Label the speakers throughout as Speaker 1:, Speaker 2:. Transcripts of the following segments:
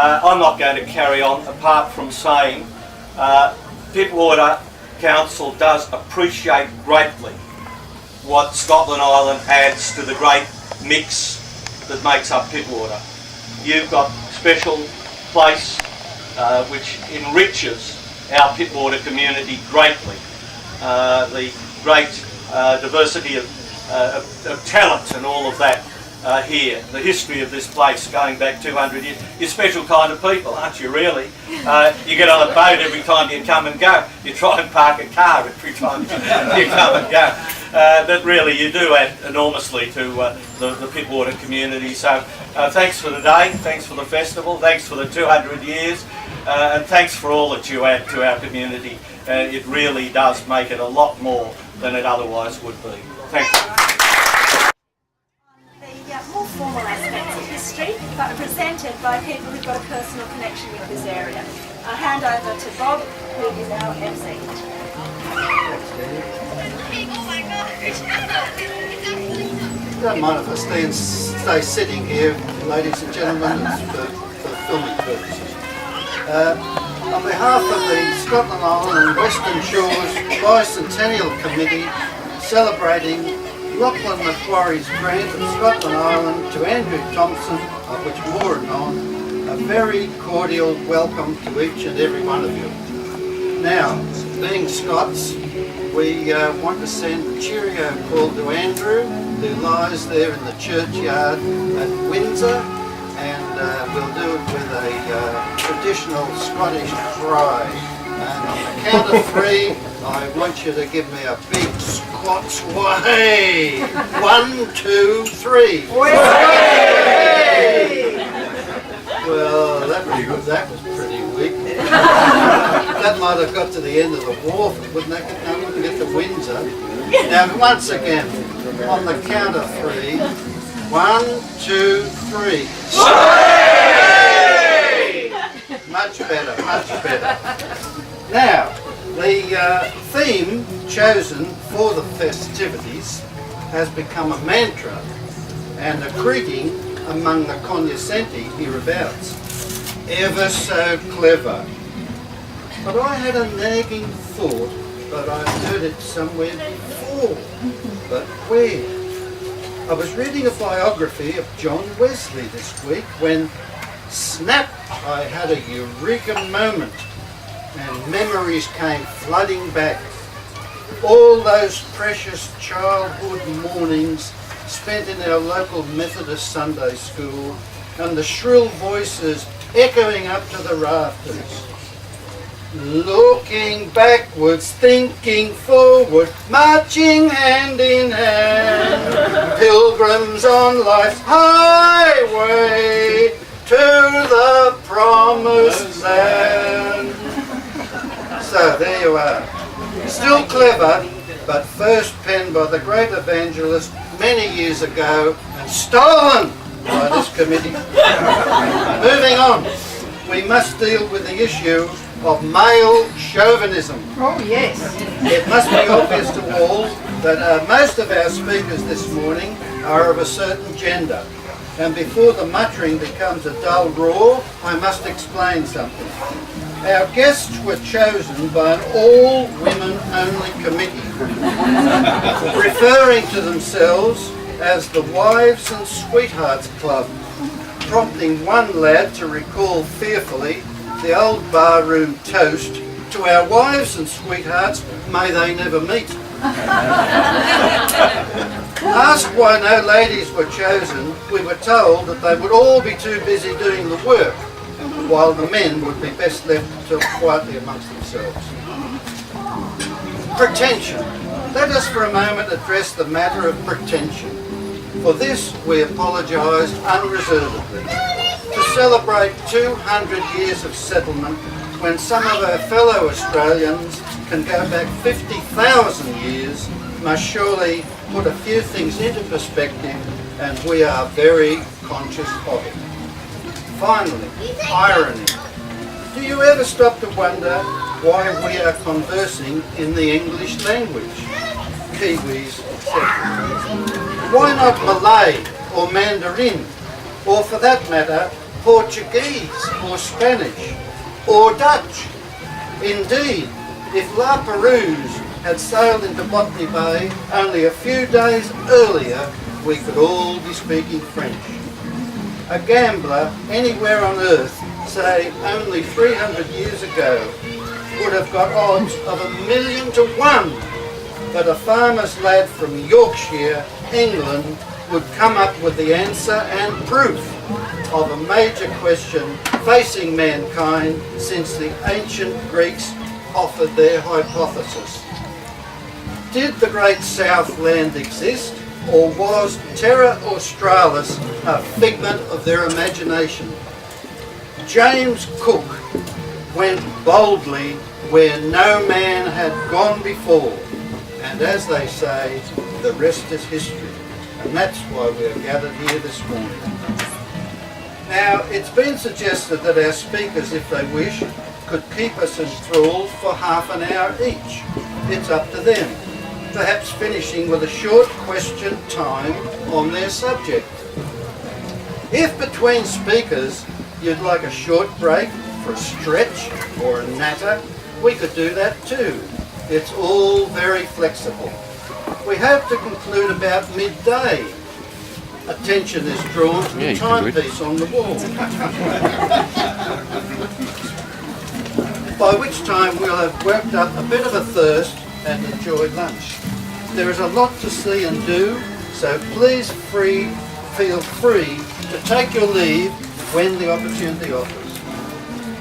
Speaker 1: I'm not going to carry on apart from saying Pittwater Council does appreciate greatly what Scotland Island adds to the great mix that makes up Pittwater. You've got a special place which enriches our Pittwater community greatly. The great diversity of talent and all of that here. The history of this place going back 200 years. You're a special kind of people, aren't you, really? You get on a boat every time you come and go. You try and park a car every time you come and go. That really, you do add enormously to the Pittwater community. So thanks for today, thanks for the festival, thanks for the 200 years, and thanks for all that you add to our community. It really does make it a lot more than it otherwise would be. Thank you.
Speaker 2: The more formal aspects of history, but presented by people who've got a personal connection with this area. I'll hand over to Bob, who is our MC.
Speaker 3: Don't mind if I stay sitting here, ladies and gentlemen, for filming purposes. On behalf of the Scotland Island and Western Shores Bicentennial Committee, celebrating Lachlan Macquarie's grant of Scotland Island to Andrew Thompson, of which more are known, a very cordial welcome to each and every one of you. Now, being Scots, we want to send a cheerio call to Andrew, who lies there in the churchyard at Windsor, and we'll do it with a traditional Scottish cry. And on the count of three, I want you to give me a big Scots way. 1, 2, 3. Well, that was pretty weak. That might have got to the end of the wharf, wouldn't get to Windsor. Now, once again, on the count of three. 1, 2, 3. Much better, much better. Now, the theme chosen for the festivities has become a mantra and a greeting among the cognoscenti hereabouts. Ever so clever. But I had a nagging thought that I've heard it somewhere before. But where? I was reading a biography of John Wesley this week when, snap, I had a eureka moment and memories came flooding back. All those precious childhood mornings spent in our local Methodist Sunday school and the shrill voices echoing up to the rafters. Looking backwards, thinking forward, marching hand in hand, pilgrims on life's highway to the promised land. So there you are. Still clever, but first penned by the great evangelist many years ago and stolen by this committee. Moving on, we must deal with the issue of male chauvinism.
Speaker 4: Oh yes.
Speaker 3: It must be obvious to all that most of our speakers this morning are of a certain gender. And before the muttering becomes a dull roar, I must explain something. Our guests were chosen by an all-women-only committee, referring to themselves as the Wives and Sweethearts Club, prompting one lad to recall fearfully the old barroom toast, to our wives and sweethearts, may they never meet. Asked why no ladies were chosen, we were told that they would all be too busy doing the work, while the men would be best left to talk quietly amongst themselves. Pretension. Let us for a moment address the matter of pretension. For this we apologise unreservedly. To celebrate 200 years of settlement when some of our fellow Australians can go back 50,000 years must surely put a few things into perspective, and we are very conscious of it. Finally, irony. Do you ever stop to wonder why we are conversing in the English language? Kiwis, etc. Why not Malay or Mandarin? Or for that matter, Portuguese or Spanish or Dutch. Indeed, if La Perouse had sailed into Botany Bay only a few days earlier, we could all be speaking French. A gambler anywhere on earth, say only 300 years ago, would have got odds of 1,000,000 to 1 that a farmer's lad from Yorkshire, England, would come up with the answer and proof of a major question facing mankind since the ancient Greeks offered their hypothesis. Did the Great South Land exist, or was Terra Australis a figment of their imagination? James Cook went boldly where no man had gone before, and as they say, the rest is history. And that's why we're gathered here this morning. Now, it's been suggested that our speakers, if they wish, could keep us enthralled for half an hour each. It's up to them, perhaps finishing with a short question time on their subject. If between speakers you'd like a short break for a stretch or a natter, we could do that too. It's all very flexible. We hope to conclude about midday. Attention is drawn to the timepiece on the wall. By which time we'll have worked up a bit of a thirst and enjoyed lunch. There is a lot to see and do, so please feel free to take your leave when the opportunity offers.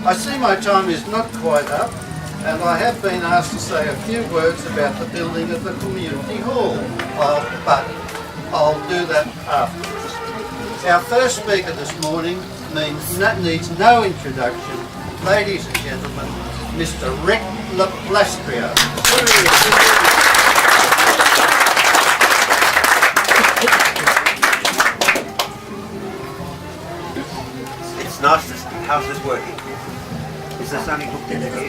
Speaker 3: I see my time is not quite up, and I have been asked to say a few words about the building of the community hall, but I'll do that afterwards. Our first speaker this morning needs no introduction. Ladies and gentlemen, Mr. Rick LaPlastria.
Speaker 4: It's nice to... How's this working? Is this only hooked into here?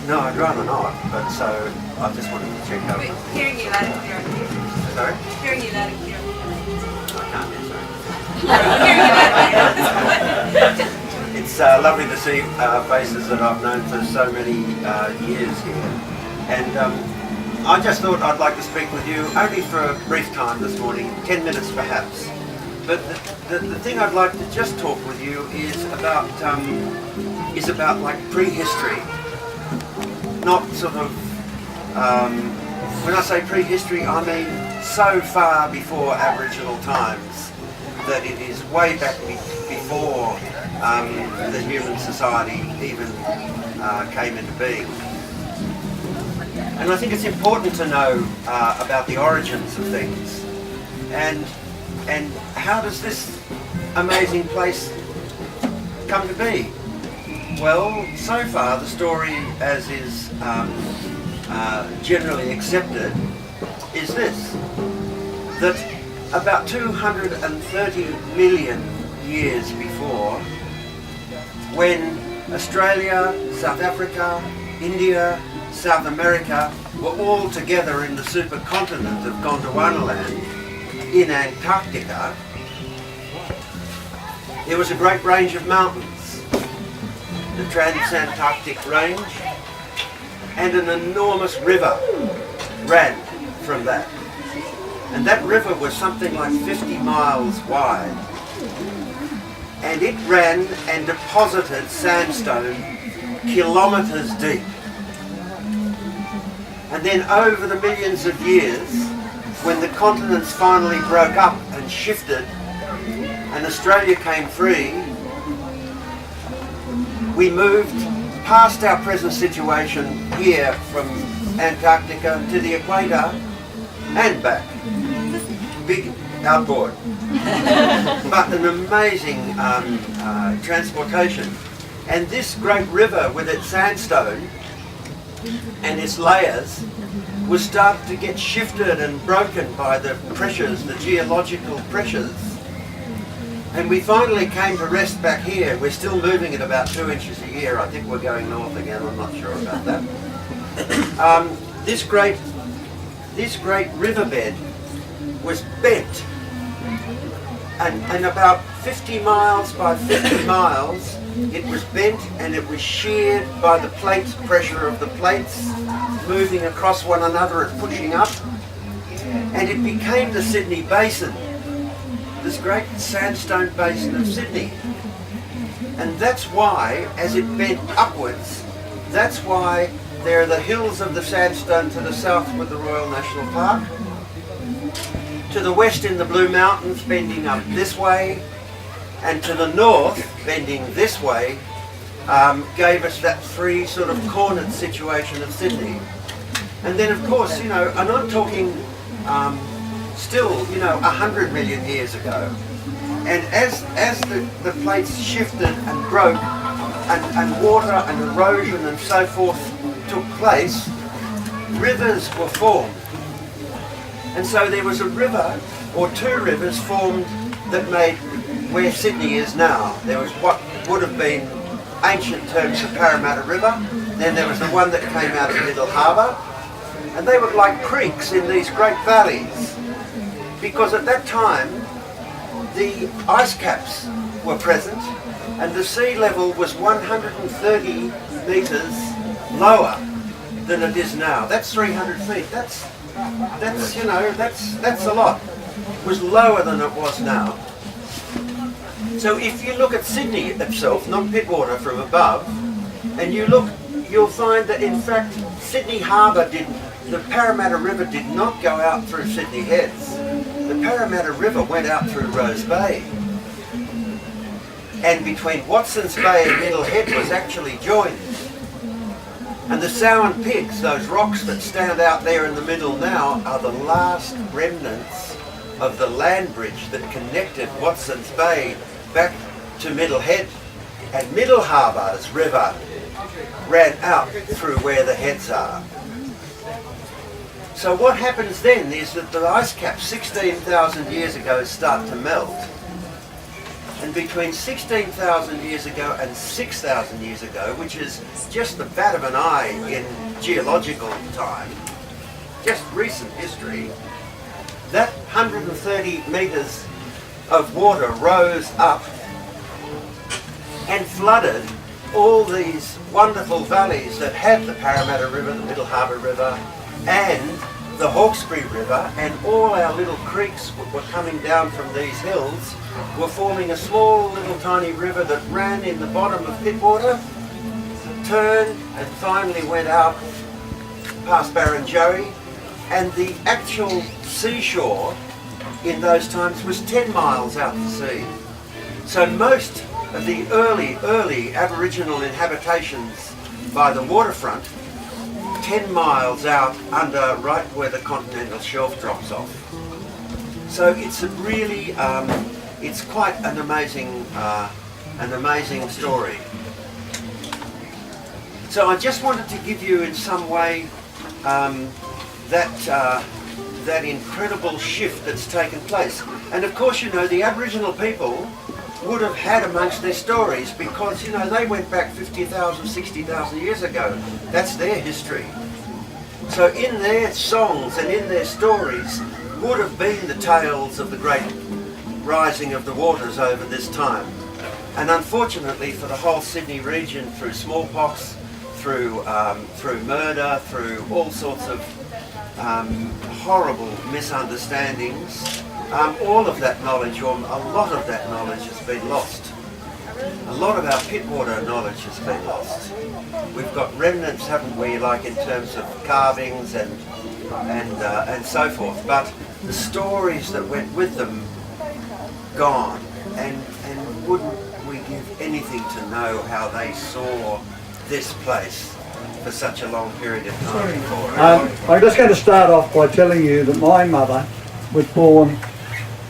Speaker 4: No, I'd rather not, but so I just wanted to check out.
Speaker 5: Hearing you loud and clear.
Speaker 4: Sorry?
Speaker 5: Hearing you loud and clear.
Speaker 4: I can't do so.
Speaker 5: Hearing you loud and clear.
Speaker 4: It's lovely to see faces that I've known for so many years here. And I just thought I'd like to speak with you only for a brief time this morning, 10 minutes perhaps. But the thing I'd like to just talk with you is about like prehistory. Not sort of, when I say prehistory, I mean so far before Aboriginal times that it is way back before the human society even came into being. And I think it's important to know about the origins of things and how does this amazing place come to be? Well, so far the story as is generally accepted is this, that about 230 million years before, when Australia, South Africa, India, South America were all together in the supercontinent of Gondwanaland in Antarctica, there was a great range of mountains, the Transantarctic Range, and an enormous river ran from that. And that river was something like 50 miles wide. And it ran and deposited sandstone kilometres deep. And then over the millions of years, when the continents finally broke up and shifted and Australia came free, we moved past our present situation here from Antarctica to the equator and back. Big outboard. But an amazing transportation. And this great river with its sandstone and its layers was starting to get shifted and broken by the pressures, the geological pressures. And we finally came to rest back here. We're still moving at about 2 inches a year. I think we're going north again, I'm not sure about that. This great riverbed was bent and about 50 miles by 50 miles, it was bent and it was sheared by the plate pressure of the plates moving across one another and pushing up, and it became the Sydney Basin, this great sandstone basin of Sydney. And that's why, as it bent upwards, that's why there are the hills of the sandstone to the south with the Royal National Park, to the west in the Blue Mountains bending up this way, and to the north bending this way, gave us that three sort of cornered situation of Sydney. And then of course, you know, and I'm talking still, you know, 100 million years ago. And as the plates shifted and broke, and water and erosion and so forth took place, rivers were formed. And so there was a river, or two rivers formed that made where Sydney is now. There was what would have been ancient terms the Parramatta River, then there was the one that came out of Middle Harbour, and they were like creeks in these great valleys, because at that time the ice caps were present and the sea level was 130 metres lower than it is now. That's 300 feet. That's you know, that's a lot. It was lower than it was now. So if you look at Sydney itself, not Pittwater, from above, and you look, you'll find that in fact Sydney Harbour the Parramatta River did not go out through Sydney Heads. The Parramatta River went out through Rose Bay. And between Watson's Bay and Middle Head was actually joined. And the Sowan Pigs, those rocks that stand out there in the middle now, are the last remnants of the land bridge that connected Watson's Bay back to Middle Head. And Middle Harbour's river ran out through where the heads are. So what happens then is that the ice caps 16,000 years ago start to melt. And between 16,000 years ago and 6,000 years ago, which is just the bat of an eye in geological time, just recent history, that 130 metres of water rose up and flooded all these wonderful valleys that had the Parramatta River, the Middle Harbour River, and the Hawkesbury River, and all our little creeks were coming down from these hills, were forming a small little tiny river that ran in the bottom of Pittwater, turned and finally went out past Barrenjoey, and the actual seashore in those times was 10 miles out to sea. So most of the early Aboriginal inhabitations by the waterfront, 10 miles out under right where the continental shelf drops off. So it's a really, it's quite an amazing story. So I just wanted to give you in some way that incredible shift that's taken place. And of course, you know, the Aboriginal people would have had amongst their stories, because, you know, they went back 50,000, 60,000 years ago. That's their history. So in their songs and in their stories would have been the tales of the great rising of the waters over this time. And unfortunately for the whole Sydney region, through smallpox, through murder, through all sorts of horrible misunderstandings, all of that knowledge, or a lot of that knowledge, has been lost. A lot of our Pittwater knowledge has been lost. We've got remnants, haven't we, like in terms of carvings and so forth, but the stories that went with them, gone. And wouldn't we give anything to know how they saw this place for such a long period of time before?
Speaker 6: I'm just going to start off by telling you that my mother was born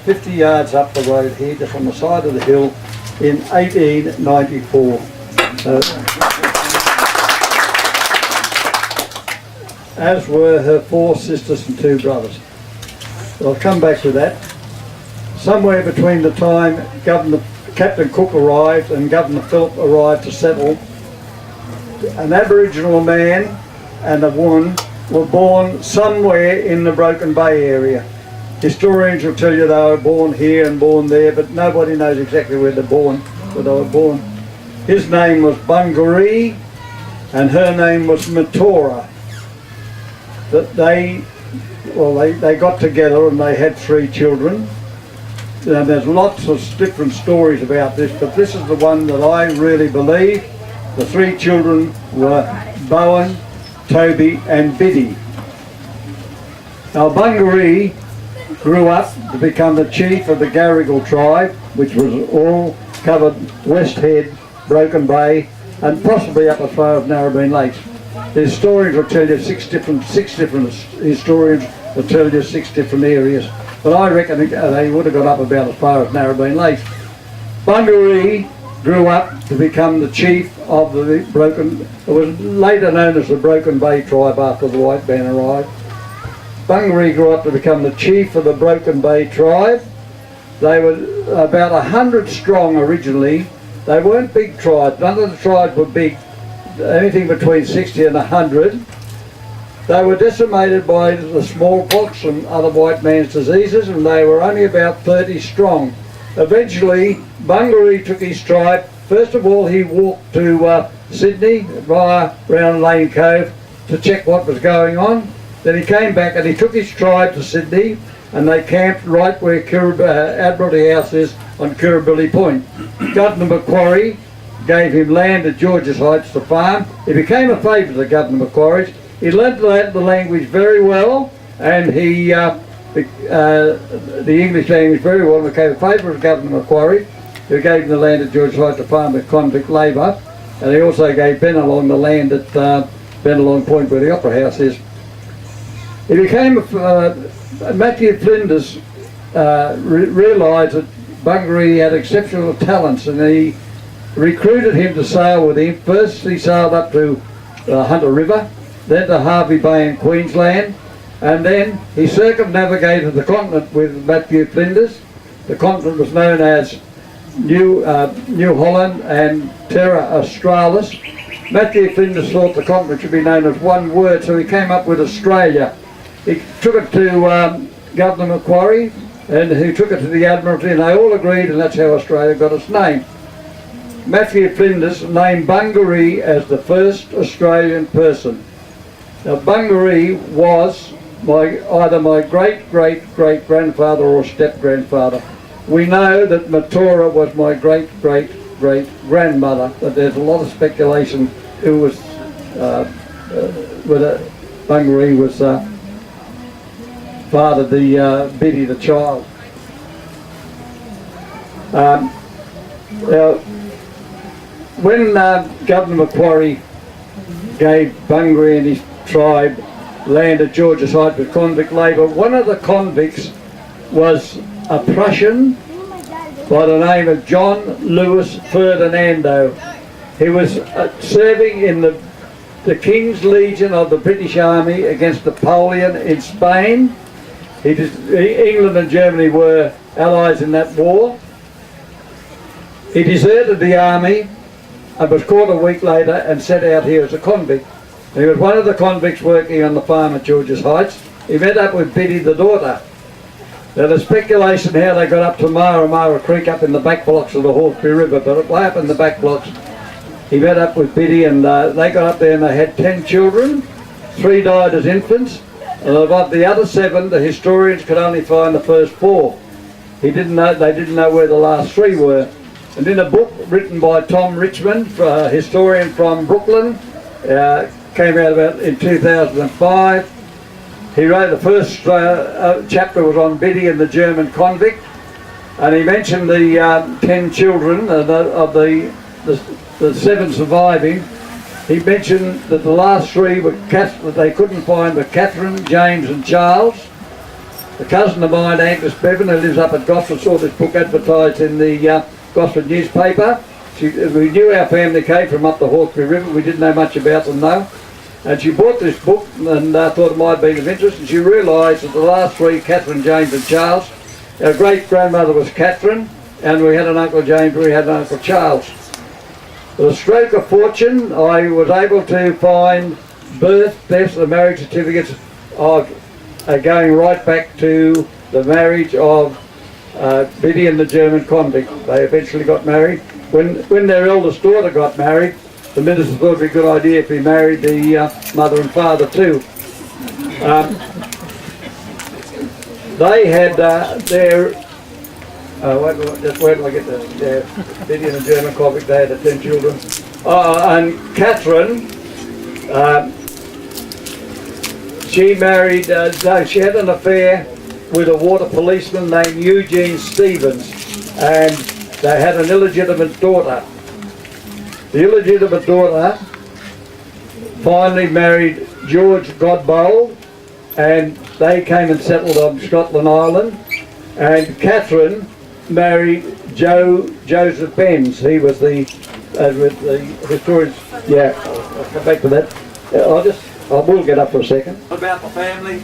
Speaker 6: 50 yards up the road here, just on the side of the hill, in 1894. As were her 4 sisters and 2 brothers. I'll come back to that. Somewhere between the time Captain Cook arrived and Governor Phillip arrived to settle, an Aboriginal man and a woman were born somewhere in the Broken Bay area. Historians will tell you they were born here and born there, but nobody knows exactly where they're born, where they were born. His name was Bungaree, and her name was Matora. That they got together and they had 3 children. And there's lots of different stories about this, but this is the one that I really believe. The 3 children were Bowen, Toby and Biddy. Now Bungaree grew up to become the chief of the Garigal tribe, which was all covered West Head, Broken Bay and possibly up as far as Narrabeen Lakes. The historians will tell you six different historians will tell you 6 different areas, but I reckon they would have got up about as far as Narrabeen Lakes. Bungaree grew up to become the chief of the it was later known as the Broken Bay tribe after the white man arrived. Bungaree grew up to become the chief of the Broken Bay tribe. They were about 100 strong originally. They weren't big tribes, none of the tribes were big, anything between 60 and 100. They were decimated by the smallpox and other white man's diseases, and they were only about 30 strong. Eventually, Bungaree took his tribe. First of all, he walked to Sydney via round Lane Cove to check what was going on. Then he came back and he took his tribe to Sydney, and they camped right where Admiralty House is on Kirribilli Point. Governor Macquarie gave him land at Georges Heights to farm. He became a favourite of Governor Macquarie's. He learnt the language very well, and he the English language very well, and became a favourite of Governor Macquarie, who gave him the land at Georges Heights to farm with convict labour. And he also gave Bennelong the land at Bennelong Point where the Opera House is. He became Matthew Flinders realised that Bungaree had exceptional talents, and he recruited him to sail with him. First he sailed up to Hunter River, then to Harvey Bay in Queensland, and then he circumnavigated the continent with Matthew Flinders. The continent was known as New Holland and Terra Australis. Matthew Flinders thought the continent should be known as one word, so he came up with Australia. He took it to Governor Macquarie, and he took it to the Admiralty, and they all agreed, and that's how Australia got its name. Matthew Flinders named Bungaree as the first Australian person. Now Bungaree was either my great-great-great-grandfather or step-grandfather. We know that Matora was my great-great-great-grandmother, but there's a lot of speculation who was, whether Bungaree was fathered the Biddy, the child. Now, when Governor Macquarie gave Bungaree and his tribe land at Georges Heights with convict labour, one of the convicts was a Prussian by the name of John Louis Ferdinando. He was serving in the King's Legion of the British Army against Napoleon in Spain. England and Germany were allies in that war. He deserted the army and was caught a week later and set out here as a convict. He was one of the convicts working on the farm at Georges Heights. He met up with Biddy, the daughter. Now there's speculation how they got up to Mara Creek up in the back blocks of the Hawkesbury River, but way up in the back blocks he met up with Biddy, and they got up there and they had 10 children. 3 died as infants, and of the other 7 the historians could only find the first 4. They didn't know where the last 3 were. And in a book written by Tom Richmond, a historian from Brooklyn, came out about in 2005. He wrote the first chapter was on Biddy and the German convict, and he mentioned the 10 children of the 7 surviving. He mentioned that the last 3 were that they couldn't find were Catherine, James and Charles. A cousin of mine, Angus Bevan, who lives up at Gosford, saw this book advertised in the Gosford newspaper. We knew our family came from up the Hawkesbury River. We didn't know much about them though. And she bought this book and thought it might be of interest, and she realised that the last 3, Catherine, James and Charles, our great-grandmother was Catherine, and we had an Uncle James, we had an Uncle Charles. With a stroke of fortune, I was able to find birth, deaths and marriage certificates going right back to the marriage of Biddy and the German convict. They eventually got married. When their eldest daughter got married, the minister thought it'd be a good idea if he married the mother and father too. They had their where do I get the Biddy and the German convict? They had 10 children. And Catherine, she married. No, she had an affair with a water policeman named Eugene Stevens, and they had an illegitimate daughter. The illegitimate daughter finally married George Godbold, and they came and settled on Scotland Island. And Catherine married Joseph Benz. He was the with the historians. Yeah, I'll come back to that. I will get up for a second. About the family.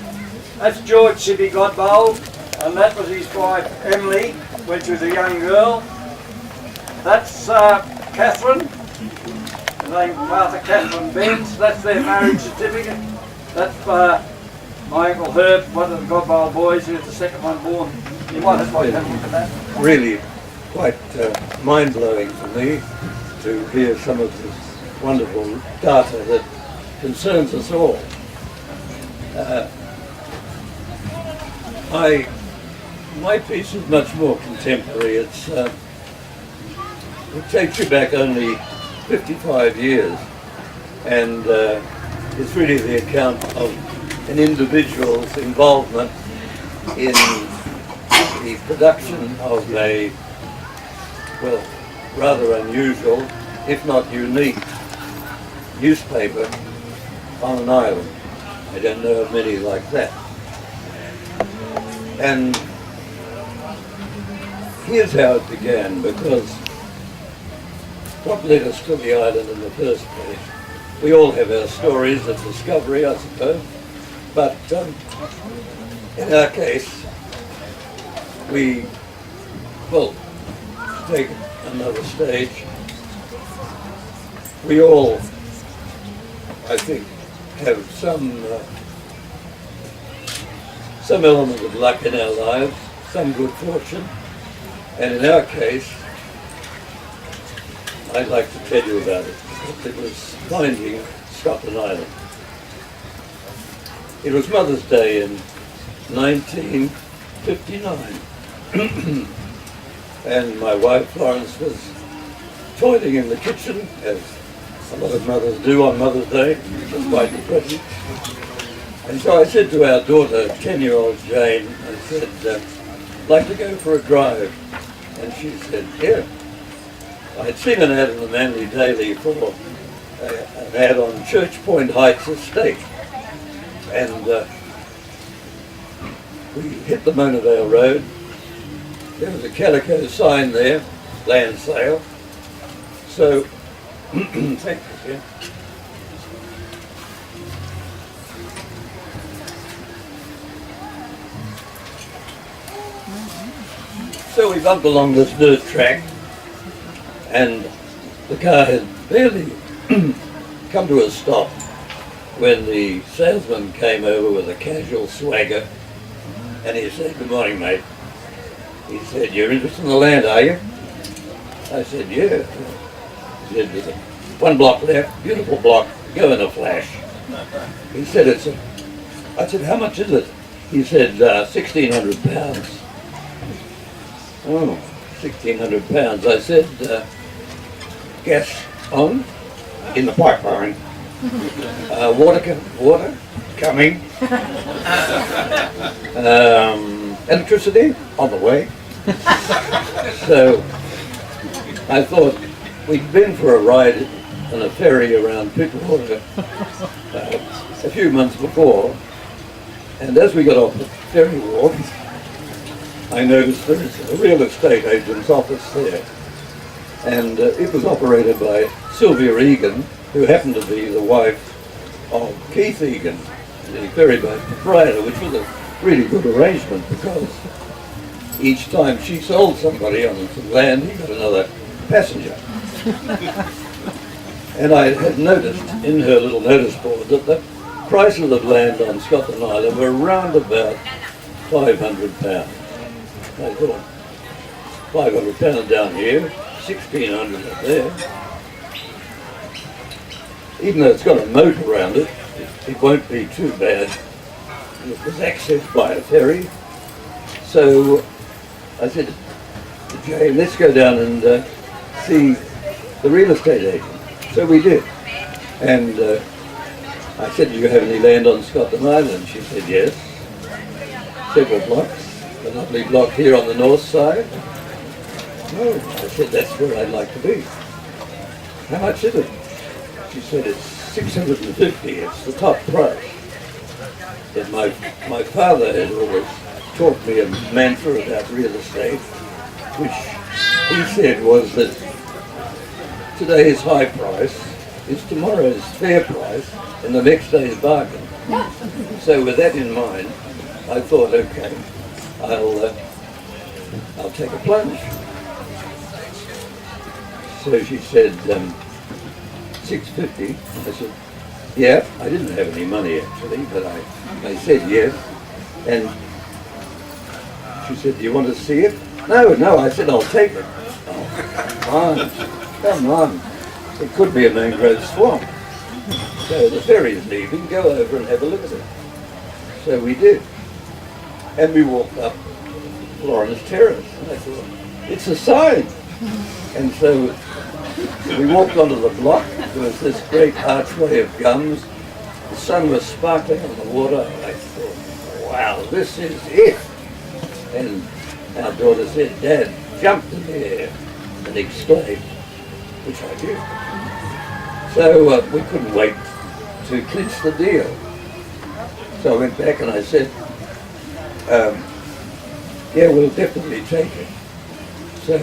Speaker 6: That's George Sibby Godbold, and that was his wife Emily when she was a young girl. That's Catherine, her name Martha Catherine Benz. That's their marriage certificate. That's my Uncle Herb, one of the Godbold boys, who's the second one born. You might have to have a look at that.
Speaker 7: Really quite mind-blowing for me to hear some of this wonderful data that concerns us all. My piece is much more contemporary. It takes you back only 55 years, and it's really the account of an individual's involvement in the production of a, well, rather unusual, if not unique, newspaper on an island. I don't know of many like that. And here's how it began, because what led us to the island in the first place? We all have our stories of discovery, I suppose, but in our case, we, well, to take another stage, we all, I think, have some element of luck in our lives, some good fortune, and in our case, I'd like to tell you about it, because it was finding Scotland Island. It was Mother's Day in 1959, and my wife Florence was toiling in the kitchen, as a lot of mothers do on Mother's Day, despite the present. And so I said to our daughter, 10-year-old Jane, I said, I'd like to go for a drive. And she said, yeah. I had seen an ad in the Manly Daily for an ad on Church Point Heights Estate. And we hit the Monavale Road. There was a calico sign there, land sale. So, thank you, yeah. So we bumped along this dirt track, and the car had barely come to a stop when the salesman came over with a casual swagger, and he said, "Good morning, mate." He said, "You're interested in the land, are you?" I said, "Yeah." He said, "There's one block left, beautiful block, go in a flash." He said, I said, "How much is it?" He said, £1,600. Oh, £1,600. I said, gas on? In the pipeline. Water coming. Electricity on the way. So I thought we'd been for a ride on a ferry around Pittwater a few months before, and as we got off the ferry wharf, I noticed there is a real estate agent's office there, and it was operated by Sylvia Egan, who happened to be the wife of Keith Egan, the ferryboat proprietor, which was a really good arrangement because each time she sold somebody on some land, he got another passenger. And I had noticed in her little notice board that the prices of land on Scotland Island were around about £500. I thought, £500 down here, 1,600 up there. Even though it's got a moat around it, it won't be too bad. It was accessed by a ferry. So I said to Jay, let's go down and see the real estate agent. So we did. And I said, do you have any land on Scotland Island? She said, yes. Several blocks. A lovely block here on the north side. No, I said, that's where I'd like to be. How much is it? She said, it's 650. It's the top price. And my father had always taught me a mantra about real estate, which he said was that today's high price is tomorrow's fair price and the next day's bargain. So with that in mind, I thought, okay, I'll take a plunge. So she said, 650. I said, yeah, I didn't have any money actually, but I said yes. And she said, do you want to see it? No, I said, I'll take it. Oh, come on. It could be a mangrove swamp. So the ferry's leaving, go over and have a look at it. So we did. And we walked up Florence Terrace. And I thought, it's a sign. And so we walked onto the block. There was this great archway of gums. The sun was sparkling on the water. I thought, wow, this is it. And our daughter said, Dad, jump in the air and exclaimed, which I did. So we couldn't wait to clinch the deal. So I went back and I said, yeah, we'll definitely take it. So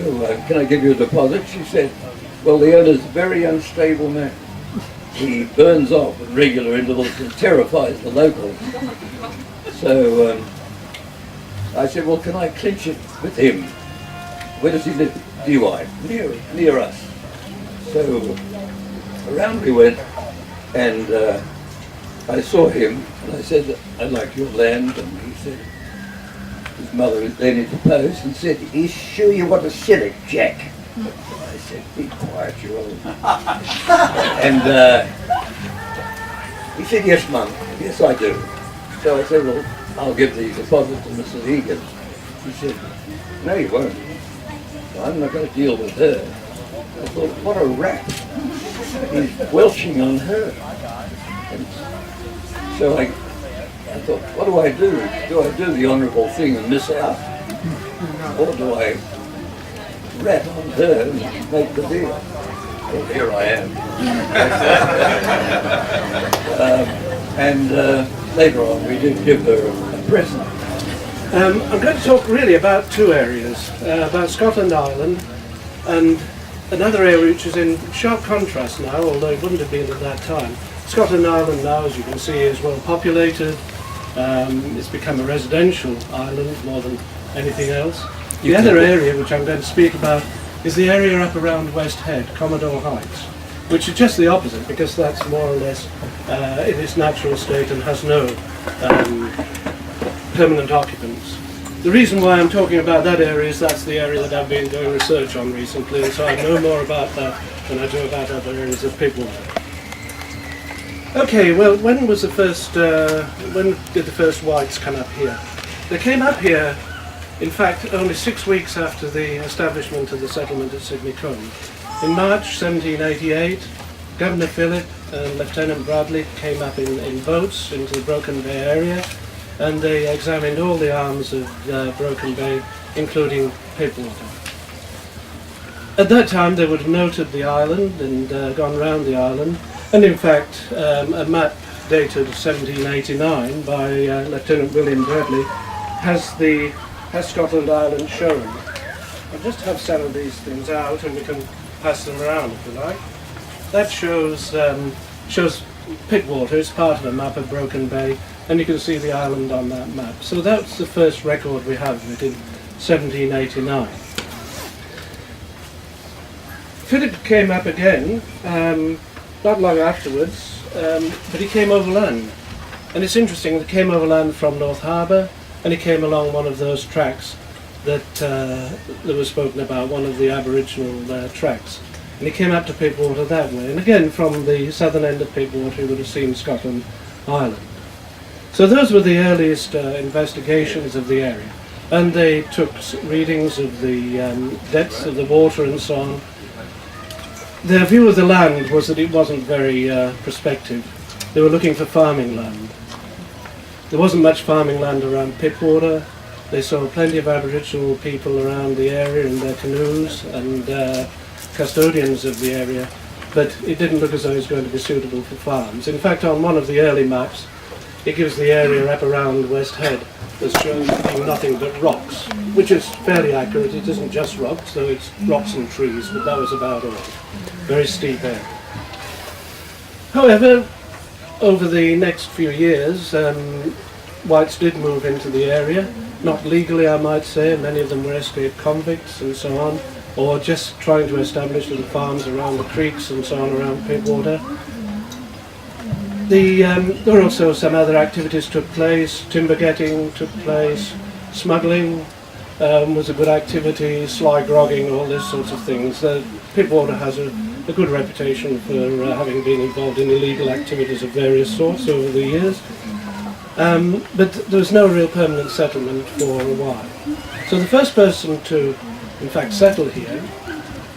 Speaker 7: can I give you a deposit? She said, well, the owner's a very unstable man. He burns off at regular intervals and terrifies the locals. So I said, well, can I clinch it with him? Where does he live? DY, near us. So around we went, and I saw him, and I said, I like your land, and he said, his mother then interposed and said, are you sure you want to sell it, Jack? I said, be quiet, you old. And he said, yes, Mum, yes, I do. So I said, well, I'll give the deposit to Mrs. Egan. He said, no, you won't. I'm not going to deal with her. I thought, what a rat. He's welching on her. And so I thought, what do I do? Do I do the honourable thing and miss out? Or do I rat on her and make the deal? Well, here I am. And later on we did give her a present.
Speaker 8: I'm going to talk really about two areas, about Scotland Island and another area which is in sharp contrast now, although it wouldn't have been at that time. Scotland Island now, as you can see, is well populated. It's become a residential island more than anything else. The other area which I'm going to speak about is the area up around West Head, Commodore Heights, which is just the opposite because that's more or less in its natural state and has no permanent occupants. The reason why I'm talking about that area is that's the area that I've been doing research on recently, and so I know more about that than I do about other areas of Pittwater. Okay, well, when did the first whites come up here? They came up here, in fact, only 6 weeks after the establishment of the settlement at Sydney Cone. In March 1788, Governor Phillip and Lieutenant Bradley came up in boats into the Broken Bay area, and they examined all the arms of Broken Bay, including Pittwater. At that time they would have noted the island and gone round the island, and in fact a map dated 1789 by Lieutenant William Bradley has Scotland Island shown. I'll just have some of these things out and we can pass them around if you like. That shows Pittwater, it's part of a map of Broken Bay, and you can see the island on that map. So that's the first record we have of it in 1789. Philip came up again, not long afterwards, but he came overland. And it's interesting, he came overland from North Harbour, and he came along one of those tracks that was spoken about, one of the Aboriginal tracks. And he came up to Pittwater that way. And again, from the southern end of Pittwater, he would have seen Scotland Island. So those were the earliest investigations of the area. And they took readings of the depths of the water and so on. Their view of the land was that it wasn't very prospective. They were looking for farming land. There wasn't much farming land around Pittwater. They saw plenty of Aboriginal people around the area in their canoes and custodians of the area, but it didn't look as though it was going to be suitable for farms. In fact, on one of the early maps, it gives the area up around West Head as showing being nothing but rocks, which is fairly accurate. It isn't just rocks, though it's rocks and trees, but that was about all. Very steep area. However, over the next few years, whites did move into the area, not legally I might say. Many of them were escaped convicts and so on, or just trying to establish little farms around the creeks and so on around Pittwater. There were also some other activities took place. Timber getting took place, smuggling was a good activity, sly grogging, all these sorts of things. Pittwater has a good reputation for having been involved in illegal activities of various sorts over the years. But there was no real permanent settlement for a while. So the first person to, in fact, settle here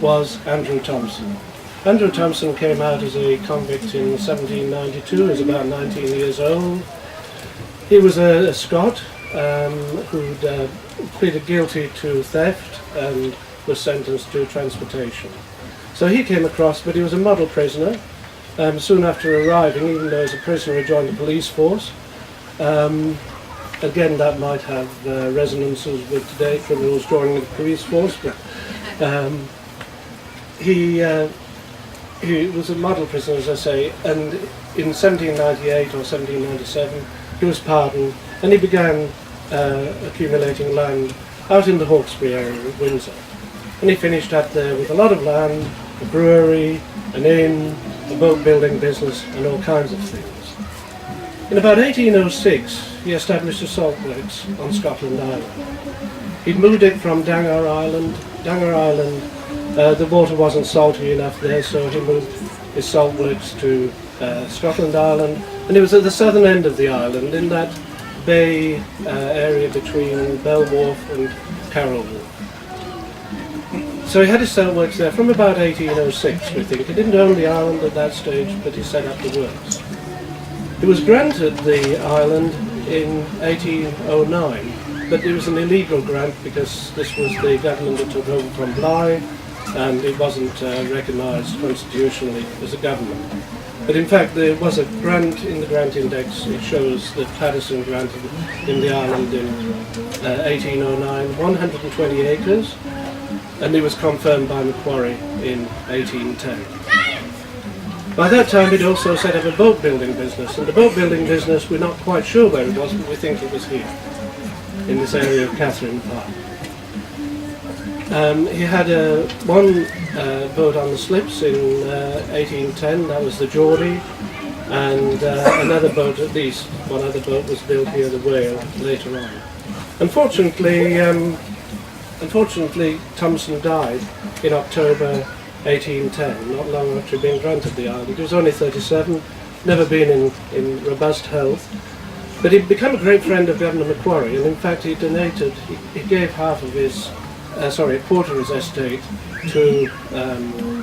Speaker 8: was Andrew Thompson. Andrew Thompson came out as a convict in 1792. He was about 19 years old. He was a Scot who'd pleaded guilty to theft and was sentenced to transportation. So he came across, but he was a model prisoner. Soon after arriving, even though as a prisoner he joined the police force. Again, that might have resonances with today, criminals joining the police force, but he was a model prisoner, as I say, and in 1798 or 1797 he was pardoned and he began accumulating land out in the Hawkesbury area of Windsor. And he finished up there with a lot of land, a brewery, an inn, a boat building business and all kinds of things. In about 1806 he established a salt works on Scotland Island. He'd moved it from Dangar Island. Dangar Island, the water wasn't salty enough there, so he moved his salt works to Scotland Island, and it was at the southern end of the island in that bay area between Bell Wharf and Carroll Wharf. So he had his salt works there from about 1806, we think. He didn't own the island at that stage, but he set up the works. He was granted the island in 1809, but it was an illegal grant because this was the government that took over from Bligh, and it wasn't recognised constitutionally as a government. But in fact there was a grant in the grant index. It shows that Paterson granted in the island in 1809 120 acres, and it was confirmed by Macquarie in 1810. By that time he'd also set up a boat building business, and the boat building business we're not quite sure where it was, but we think it was here, in this area of Catherine Park. He had one boat on the slips in 1810, that was the Geordie, and another boat, at least one other boat was built here, the Whale, later on. Unfortunately, Thompson died in October 1810, not long after being granted the island. He was only 37, never been in robust health, but he'd become a great friend of Governor Macquarie, and in fact he donated, he gave half of his, a quarter of his estate to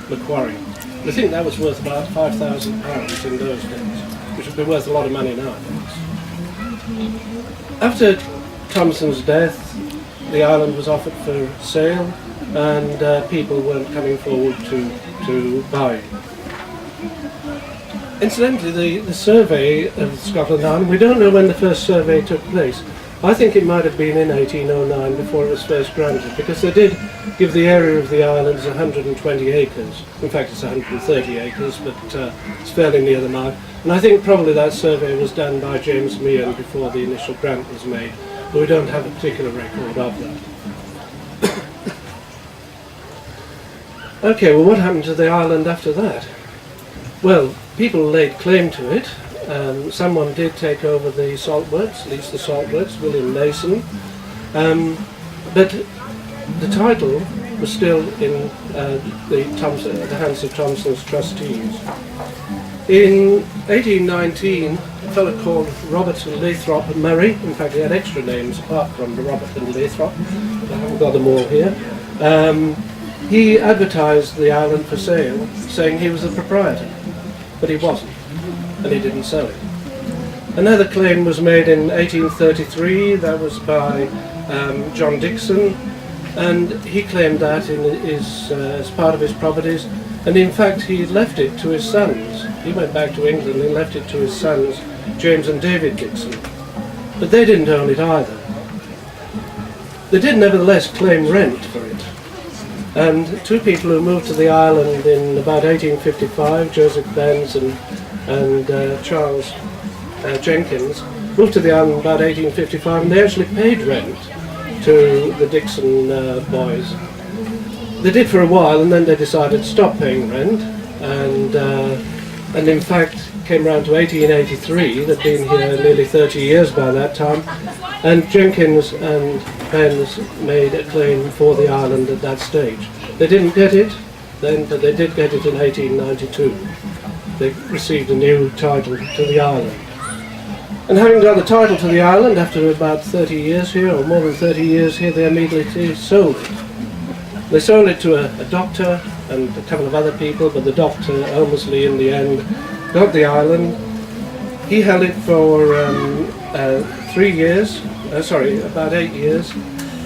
Speaker 8: Macquarie. I think that was worth about £5,000 in those days, which would be worth a lot of money nowadays. After Thompson's death, the island was offered for sale, and people weren't coming forward to buy it. Incidentally, the survey of Scotland Island, we don't know when the first survey took place. I think it might have been in 1809 before it was first granted, because they did give the area of the island as 120 acres. In fact, it's 130 acres, but it's fairly near the mark. And I think probably that survey was done by James Meehan before the initial grant was made, but we don't have a particular record of that. Okay, well, what happened to the island after that? Well, people laid claim to it, someone did take over the salt works, at least the salt works, William Mason, but the title was still in the hands of Thomson's trustees. In 1819, a fellow called Robert Lathrop Murray, in fact he had extra names apart from the Robert and Lathrop, I haven't got them all here, he advertised the island for sale, saying he was the proprietor, but he wasn't, and he didn't sell it. Another claim was made in 1833, that was by John Dixon, and he claimed that as part of his properties, and in fact he left it to his sons. He went back to England and left it to his sons, James and David Dixon, but they didn't own it either. They did nevertheless claim rent for it, and two people who moved to the island in about 1855, Joseph Benz and Charles Jenkins, moved to the island in about 1855, and they actually paid rent to the Dixon boys. They did for a while, and then they decided to stop paying rent, and in fact came around to 1883. They'd been here nearly 30 years by that time, and Jenkins and Benz made a claim for the island at that stage. They didn't get it then, but they did get it in 1892. They received a new title to the island. And having got the title to the island after about 30 years here, or more than 30 years here, they immediately sold it. They sold it to a doctor and a couple of other people, but the doctor, Elmsley, in the end, got the island. He held it for 3 years, about 8 years,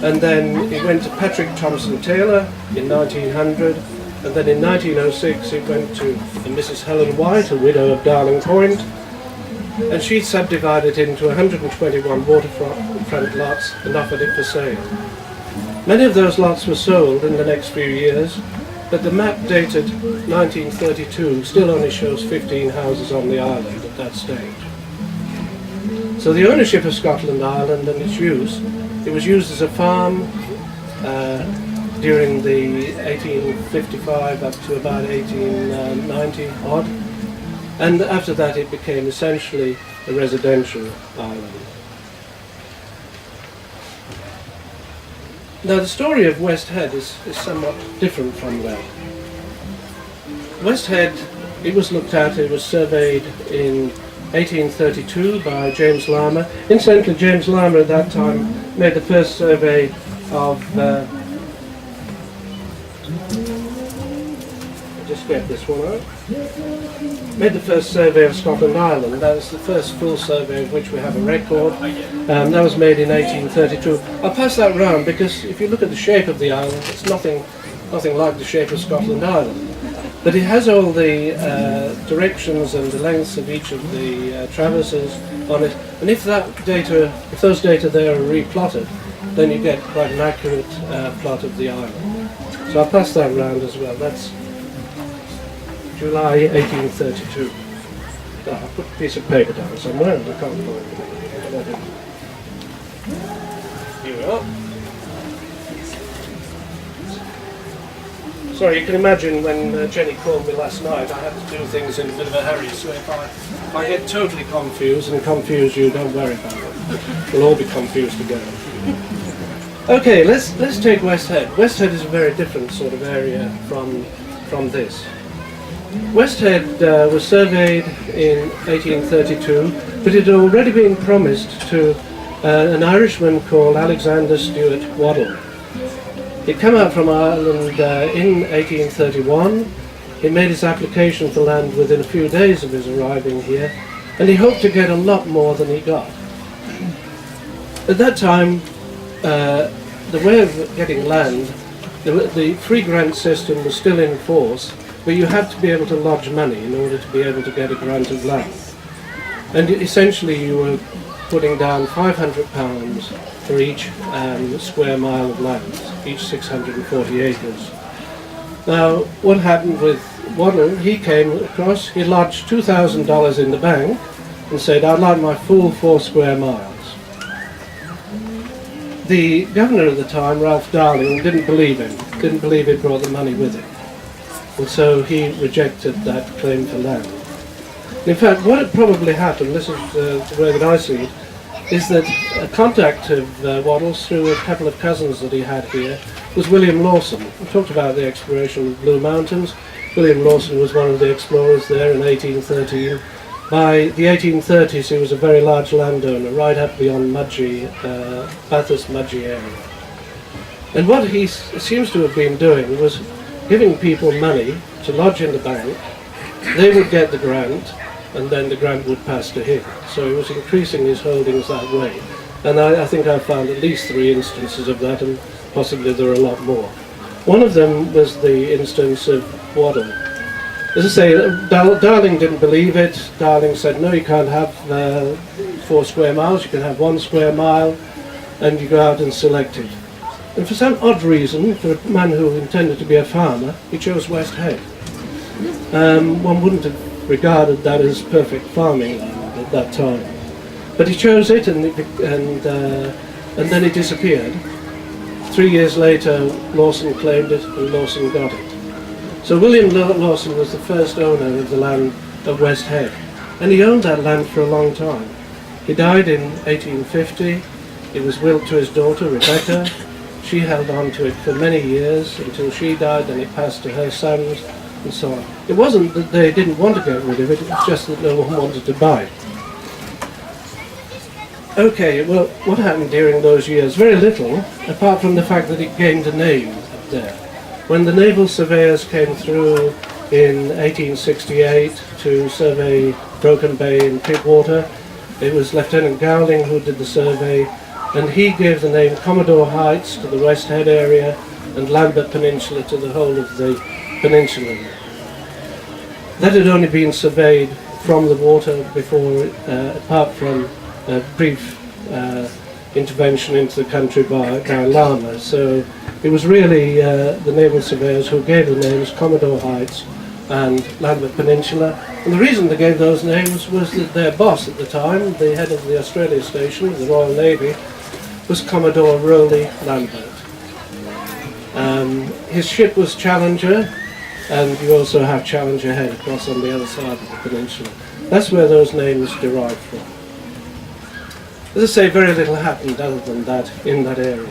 Speaker 8: and then it went to Patrick Thompson Taylor in 1900, and then in 1906 it went to Mrs. Helen White, a widow of Darling Point, and she subdivided it into 121 waterfront lots and offered it for sale. Many of those lots were sold in the next few years, but the map dated 1932 still only shows 15 houses on the island at that stage. So the ownership of Scotland Island and its use, it was used as a farm during the 1855 up to about 1890 odd, and after that it became essentially a residential island. Now the story of West Head is somewhat different from that. West Head, it was looked at, it was surveyed in 1832 by James Larmour. Incidentally, James Larmour at that time made the first survey of just get this one out. Made the first survey of Scotland Island. That was the first full survey of which we have a record. That was made in 1832. I'll pass that round because if you look at the shape of the island, it's nothing like the shape of Scotland Island. But it has all the directions and the lengths of each of the traverses on it. And if those data there are replotted, then you get quite an accurate plot of the island. So I'll pass that round as well. That's July 1832. I'll put a piece of paper down somewhere and I can't find it. Here we are. Sorry, you can imagine when Jenny called me last night, I had to do things in a bit of a hurry, so if I get totally confused and confuse you, don't worry about it. We'll all be confused together. Okay, let's take West Head. West Head is a very different sort of area from this. West Head was surveyed in 1832, but it had already been promised to an Irishman called Alexander Stewart Waddell. He'd come out from Ireland in 1831. He made his application for land within a few days of his arriving here, and he hoped to get a lot more than he got. At that time, the way of getting land, the free grant system was still in force, but you had to be able to lodge money in order to be able to get a grant of land. And essentially you were putting down £500 for each square mile of land, each 640 acres. Now, what happened with Waddell, he came across, he lodged $2,000 in the bank and said, I'd like my full 4 square miles. The governor at the time, Ralph Darling, didn't believe him, didn't believe he brought the money with him. And so he rejected that claim for land. In fact, what had probably happened, this is the way that I see it, is that a contact of Waddell's through a couple of cousins that he had here was William Lawson. We talked about the exploration of Blue Mountains. William Lawson was one of the explorers there in 1813. By the 1830s he was a very large landowner right up beyond Mudgee, Bathurst Mudgee area. And what he seems to have been doing was giving people money to lodge in the bank. They would get the grant, and then the grant would pass to him. So he was increasing his holdings that way. And I think I've found at least 3 instances of that, and possibly there are a lot more. One of them was the instance of Waddell. As I say, Darling didn't believe it. Darling said, no, you can't have 4 square miles, you can have 1 square mile, and you go out and select it. And for some odd reason, for a man who intended to be a farmer, he chose West Head. One wouldn't have regarded that as perfect farming land at that time. But he chose it, and then it disappeared. 3 years later, Lawson claimed it, and Lawson got it. So William Lawson was the first owner of the land of West Head, and he owned that land for a long time. He died in 1850. It was willed to his daughter, Rebecca. She held on to it for many years until she died, and it passed to her sons, and so on. It wasn't that they didn't want to get rid of it, it was just that no one wanted to buy it. Okay, well, what happened during those years? Very little, apart from the fact that it gained a name up there. When the naval surveyors came through in 1868 to survey Broken Bay and Pittwater, it was Lieutenant Gowling who did the survey, and he gave the name Commodore Heights to the West Head area and Lambert Peninsula to the whole of the peninsula. That had only been surveyed from the water before, apart from a brief intervention into the country by Lama. So it was really the naval surveyors who gave the names Commodore Heights and Lambert Peninsula. And the reason they gave those names was that their boss at the time, the head of the Australia Station of the Royal Navy, was Commodore Rowley Lambert. His ship was Challenger, and you also have Challenger Head across on the other side of the peninsula. That's where those names derived from. As I say, very little happened other than that in that area.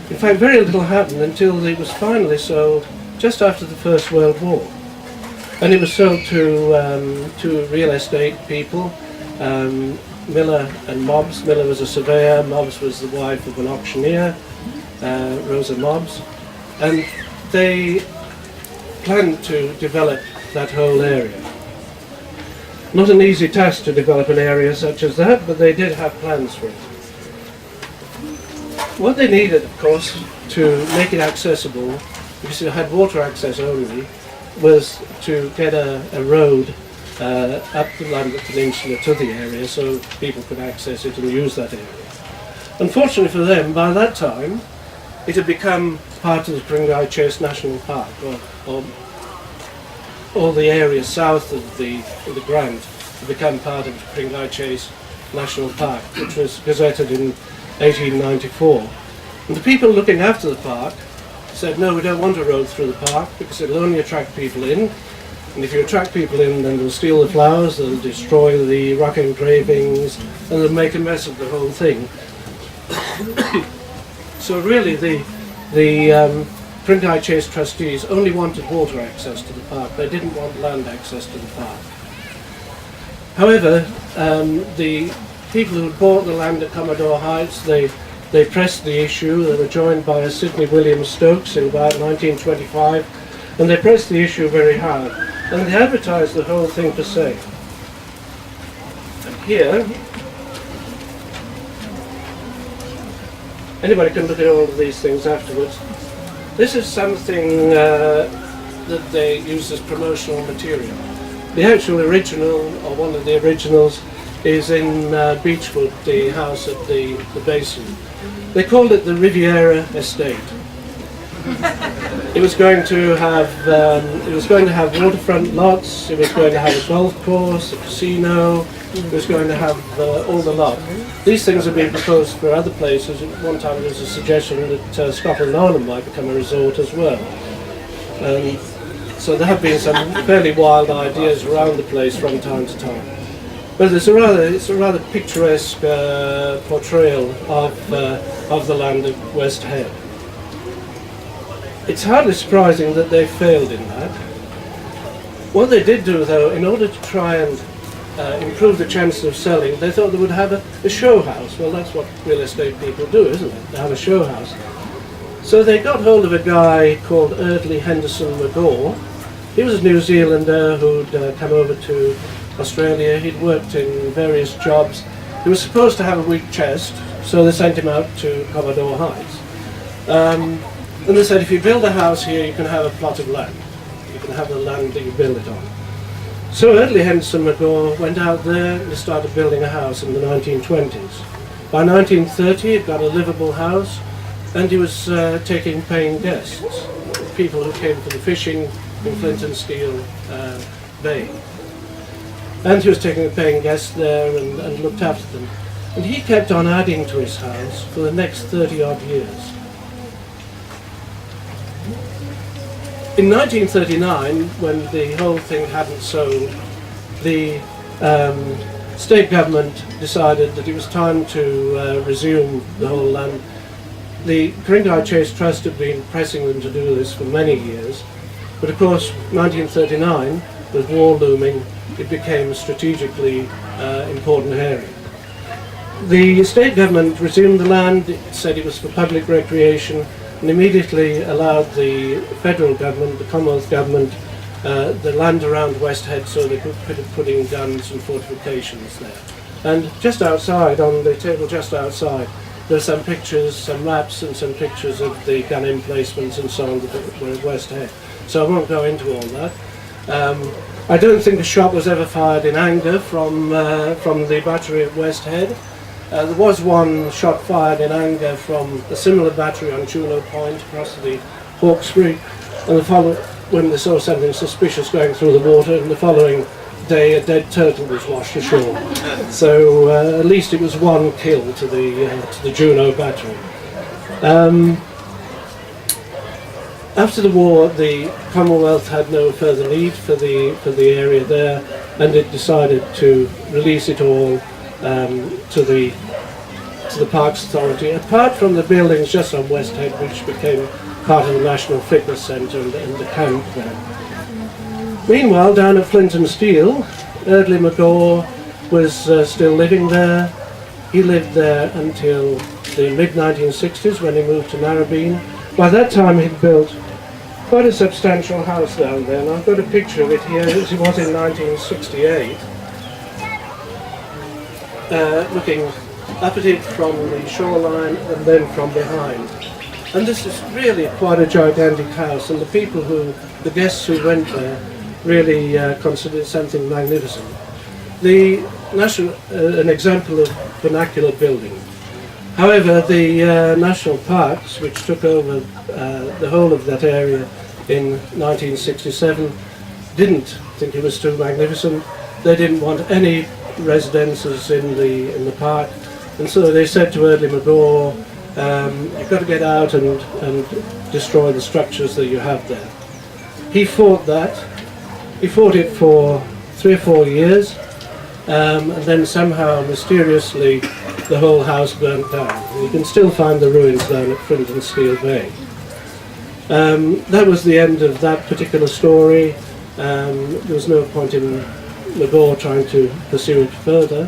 Speaker 8: In fact, very little happened until it was finally sold just after the First World War. And it was sold to real estate people, Miller and Mobbs. Miller was a surveyor, Mobbs was the wife of an auctioneer, Rosa Mobbs. And they planned to develop that whole area. Not an easy task to develop an area such as that, but they did have plans for it. What they needed, of course, to make it accessible, because it had water access only, was to get a road up the Lambert Peninsula to the area so people could access it and use that area. Unfortunately for them, by that time, it had become part of the Pringai Chase National Park, or the area south of the grant had become part of the Pringai Chase National Park, which was gazetted in 1894. And the people looking after the park said, no, we don't want a road through the park because it'll only attract people in. And if you attract people in, then they'll steal the flowers, they'll destroy the rock engravings, and they'll make a mess of the whole thing. So really the Pringai Chase trustees only wanted water access to the park. They didn't want land access to the park. However, the people who bought the land at Commodore Heights, they pressed the issue. They were joined by a Sidney William Stokes in about 1925, and they pressed the issue very hard. And they advertised the whole thing for sale. And here, anybody can look at all of these things afterwards. This is something that they use as promotional material. The actual original, or one of the originals, is in Beechwood, the house at the basin. They called it the Riviera Estate. It was going to have waterfront lots. It was going to have a golf course, a casino. It was going to have all the lot. These things have been proposed for other places. At one time there was a suggestion that Scotland Island might become a resort as well. So there have been some fairly wild ideas around the place from time to time. But it's a rather picturesque portrayal of the land at West Head. It's hardly surprising that they failed in that. What they did do, though, in order to try and improve the chances of selling, they thought they would have a show house. Well, that's what real estate people do, isn't it? They have a show house. So they got hold of a guy called Eardley Henderson McGaw. He was a New Zealander who'd come over to Australia. He'd worked in various jobs. He was supposed to have a weak chest, so they sent him out to Commodore Heights. And they said, if you build a house here, you can have a plot of land. You can have the land that you build it on. So Eardley Henderson McGaw went out there and started building a house in the 1920s. By 1930, he'd got a livable house, and he was taking paying guests, people who came for the fishing in Flint and Steel Bay. And he was taking a paying guest there and looked after them. And he kept on adding to his house for the next 30 odd years. In 1939, when the whole thing hadn't sold, the state government decided that it was time to resume the whole land. The Ku-ring-gai Chase Trust had been pressing them to do this for many years, but of course 1939, with war looming, it became a strategically important area. The state government resumed the land. It said it was for public recreation, and immediately allowed the federal government, the Commonwealth government, the land around West Head so they could put in guns and fortifications there. And just outside, on the table just outside, there's some pictures, some maps and some pictures of the gun emplacements and so on that were at West Head. So I won't go into all that. I don't think a shot was ever fired in anger from the battery at West Head. There was one shot fired in anger from a similar battery on Juno Point across the Hawkesbury, and when they saw something suspicious going through the water, and the following day a dead turtle was washed ashore. So at least it was one kill to the Juno battery. After the war, the Commonwealth had no further need for the area there, and it decided to release it all to the Parks Authority, apart from the buildings just on West Head, which became part of the National Fitness Centre and the camp there. Meanwhile, down at Flint and Steel, Eardley McGaw was still living there. He lived there until the mid-1960s when he moved to Narrabeen. By that time he'd built quite a substantial house down there, and I've got a picture of it here as it was in 1968. Looking up at it from the shoreline and then from behind. And this is really quite a gigantic house, and the guests who went there really considered it something magnificent. An example of vernacular building. However, the National Parks, which took over the whole of that area in 1967, didn't think it was too magnificent. They didn't want any residences in the park, and so they said to Eardley McGaw, you've got to get out and destroy the structures that you have there. He fought that. He fought it for 3 or 4 years, and then somehow, mysteriously, the whole house burnt down. And you can still find the ruins down at Flint and Steel Bay. That was the end of that particular story. There was no point in McGaw trying to pursue it further.